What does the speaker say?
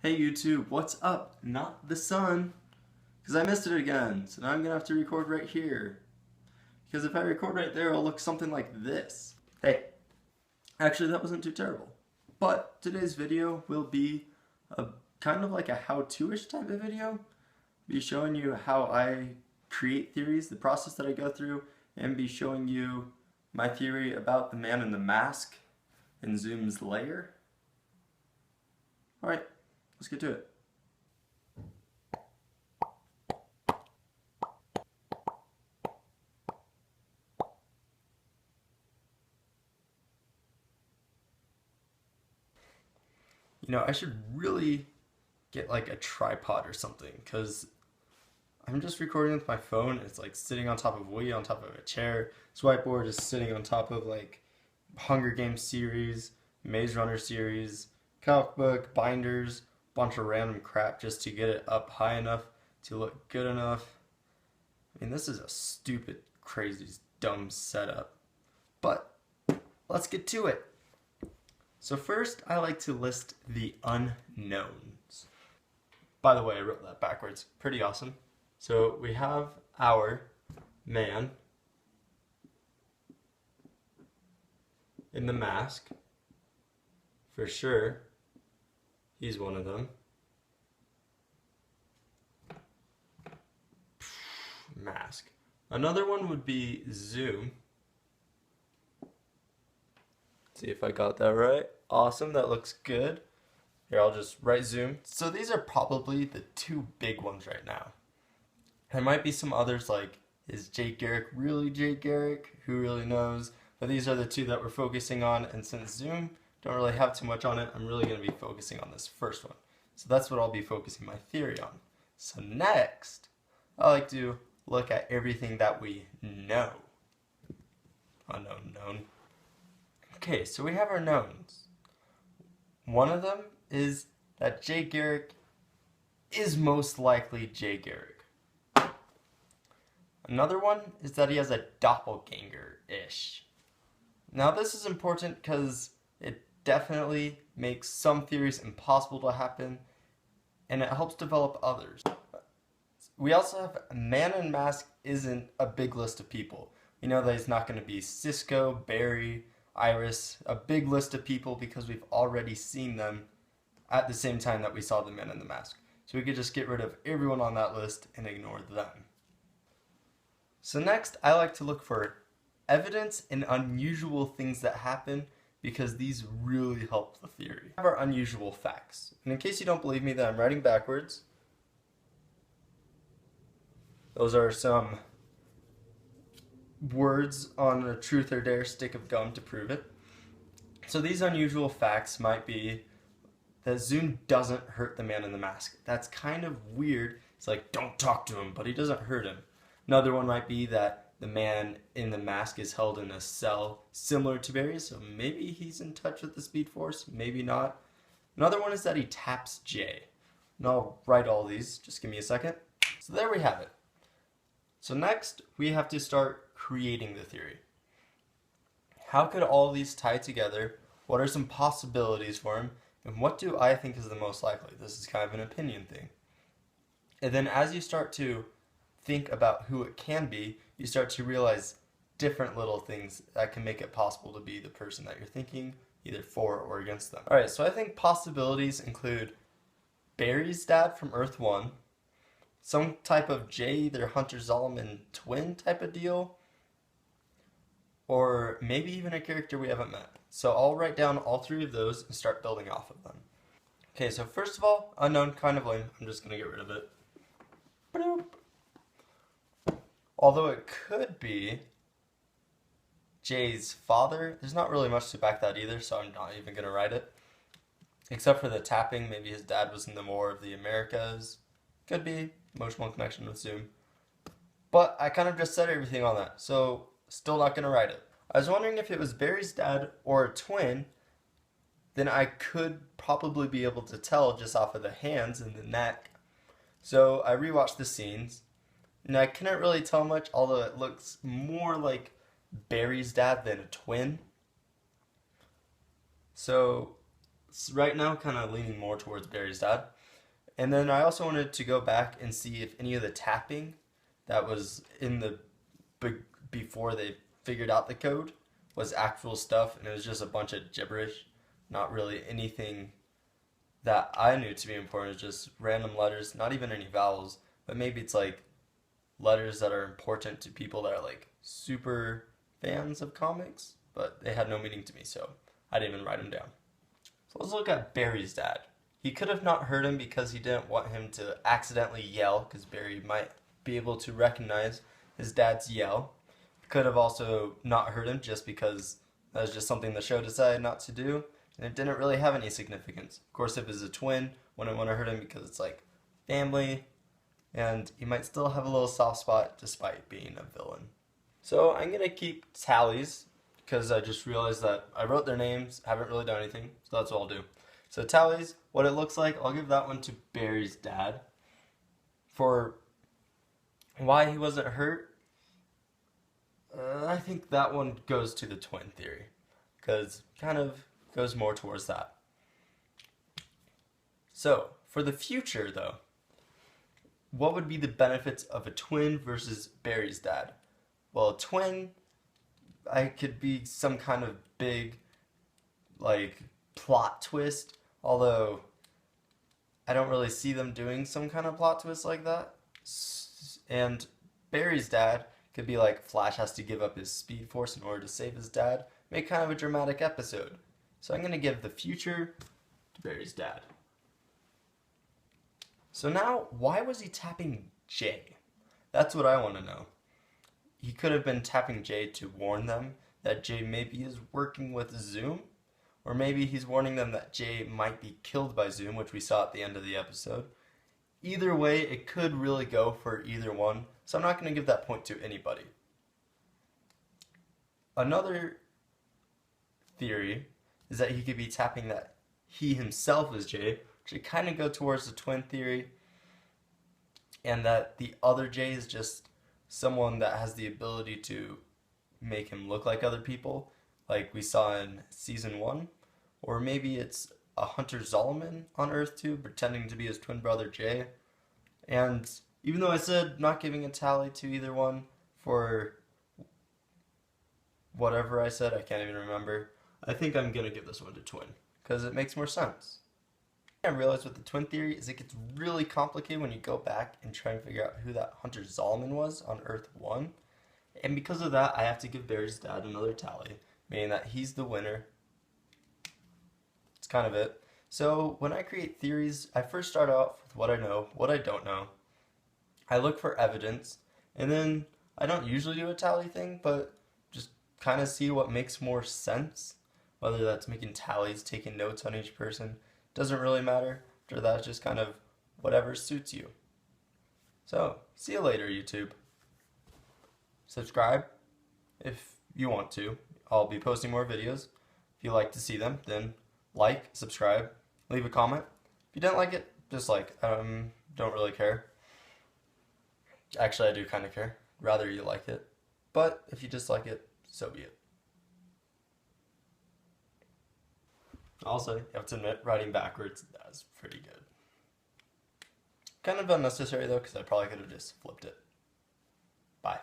Hey YouTube, what's up? Not the sun. Because I missed it again, so now I'm going to have to record right here. Because if I record right there, it'll look something like this. Hey, actually that wasn't too terrible. But today's video will be a kind of like a how-to-ish type of video. Be showing you how I create theories, the process that I go through, and be showing you my theory about the man in the mask in Zoom's lair. Alright. Let's get to it. You know, I should really get like a tripod or something because I'm just recording with my phone. It's like sitting on top of Wii, on top of a chair. This whiteboard is sitting on top of like Hunger Games series, Maze Runner series, comic book, binders, bunch of random crap just to get it up high enough to look good enough. I mean, this is a stupid, crazy, dumb setup. But let's get to it. So first, I like to list the unknowns. By the way, I wrote that backwards. Pretty awesome. So we have our man in the mask. For sure, he's one of them. Mask. Another one would be Zoom. See if I got that right. Awesome, that looks good. Here, I'll just write Zoom. So these are probably the two big ones right now. There might be some others like, is Jake Garrick really Jake Garrick? Who really knows? But these are the two that we're focusing on, and since Zoom don't really have too much on it, I'm really going to be focusing on this first one. So that's what I'll be focusing my theory on. So next, I like to look at everything that we know. Unknown, known. Okay, so we have our knowns. One of them is that Jay Garrick is most likely Jay Garrick. Another one is that he has a doppelganger-ish. Now this is important because it definitely makes some theories impossible to happen, and it helps develop others. We also have a man in mask isn't a big list of people. We know that he's not going to be Cisco, Barry, Iris, a big list of people because we've already seen them at the same time that we saw the man in the mask. So we could just get rid of everyone on that list and ignore them. So next, I like to look for evidence and unusual things that happen because these really help the theory. We have our unusual facts. And in case you don't believe me that I'm writing backwards, those are some words on a truth or dare stick of gum to prove it. So these unusual facts might be that Zoom doesn't hurt the man in the mask. That's kind of weird. It's like, don't talk to him, but he doesn't hurt him. Another one might be that the man in the mask is held in a cell similar to Barry, so maybe he's in touch with the Speed Force, maybe not. Another one is that he taps Jay. And I'll write all these, just give me a second. So there we have it. So next, we have to start creating the theory. How could all these tie together? What are some possibilities for him? And what do I think is the most likely? This is kind of an opinion thing. And then as you start to think about who it can be, you start to realize different little things that can make it possible to be the person that you're thinking, either for or against them. Alright, so I think possibilities include Barry's dad from Earth 1, some type of Jay, either Hunter Zolomon twin type of deal, or maybe even a character we haven't met. So I'll write down all three of those and start building off of them. Okay, so first of all, unknown, kind of lame. I'm just going to get rid of it. Boop. Although it could be Jay's father. There's not really much to back that either, so I'm not even going to write it. Except for the tapping, maybe his dad was in the War of the Americas. Could be. Emotional connection with Zoom. But I kind of just said everything on that, so still not going to write it. I was wondering if it was Barry's dad or a twin, then I could probably be able to tell just off of the hands and the neck. So I rewatched the scenes, and I couldn't really tell much, although it looks more like Barry's dad than a twin. So right now kind of leaning more towards Barry's dad. And then I also wanted to go back and see if any of the tapping that was in the before they figured out the code was actual stuff, and it was just a bunch of gibberish, not really anything that I knew to be important. It's just random letters, not even any vowels, but maybe it's like letters that are important to people that are like super fans of comics, but they had no meaning to me, so I didn't even write them down. So let's look at Barry's dad. He could have not heard him because he didn't want him to accidentally yell, because Barry might be able to recognize his dad's yell. He could have also not heard him just because that was just something the show decided not to do, and it didn't really have any significance. Of course, if it's a twin, wouldn't want to hurt him because it's like family, and he might still have a little soft spot despite being a villain. So I'm going to keep tallies because I just realized that I wrote their names, haven't really done anything, so that's what I'll do. So tallies, what it looks like, I'll give that one to Barry's dad. For why he wasn't hurt, I think that one goes to the twin theory, because kind of goes more towards that. So, for the future though, what would be the benefits of a twin versus Barry's dad? Well, a twin, I could be some kind of big, like, plot twist, although I don't really see them doing some kind of plot twist like that. And Barry's dad could be like Flash has to give up his speed force in order to save his dad, make kind of a dramatic episode. So I'm going to give the future to Barry's dad. So now, why was he tapping Jay? That's what I want to know. He could have been tapping Jay to warn them that Jay maybe is working with Zoom, or maybe he's warning them that Jay might be killed by Zoom, which we saw at the end of the episode. Either way, it could really go for either one, so I'm not going to give that point to anybody. Another theory is that he could be tapping that he himself is Jay, which would kind of go towards the twin theory, and that the other Jay is just someone that has the ability to make him look like other people, like we saw in season 1, or maybe it's a Hunter Zolomon on Earth 2 pretending to be his twin brother Jay. And even though I said not giving a tally to either one for whatever I said, I can't even remember, I think I'm going to give this one to twin because it makes more sense. I realized with the twin theory is it gets really complicated when you go back and try and figure out who that Hunter Zolomon was on Earth 1. And because of that, I have to give Barry's dad another tally, meaning that he's the winner. It's kind of it. So when I create theories, I first start off with what I know, what I don't know. I look for evidence, and then I don't usually do a tally thing, but just kind of see what makes more sense. Whether that's making tallies, taking notes on each person, doesn't really matter. After that, it's just kind of whatever suits you. So, see you later, YouTube. Subscribe if you want to. I'll be posting more videos. If you like to see them, then like, subscribe, leave a comment. If you didn't like it, dislike. Don't really care. Actually, I do kind of care. Rather you like it. But if you dislike it, so be it. Also, you have to admit, writing backwards, that's pretty good. Kind of unnecessary though, because I probably could have just flipped it. Bye.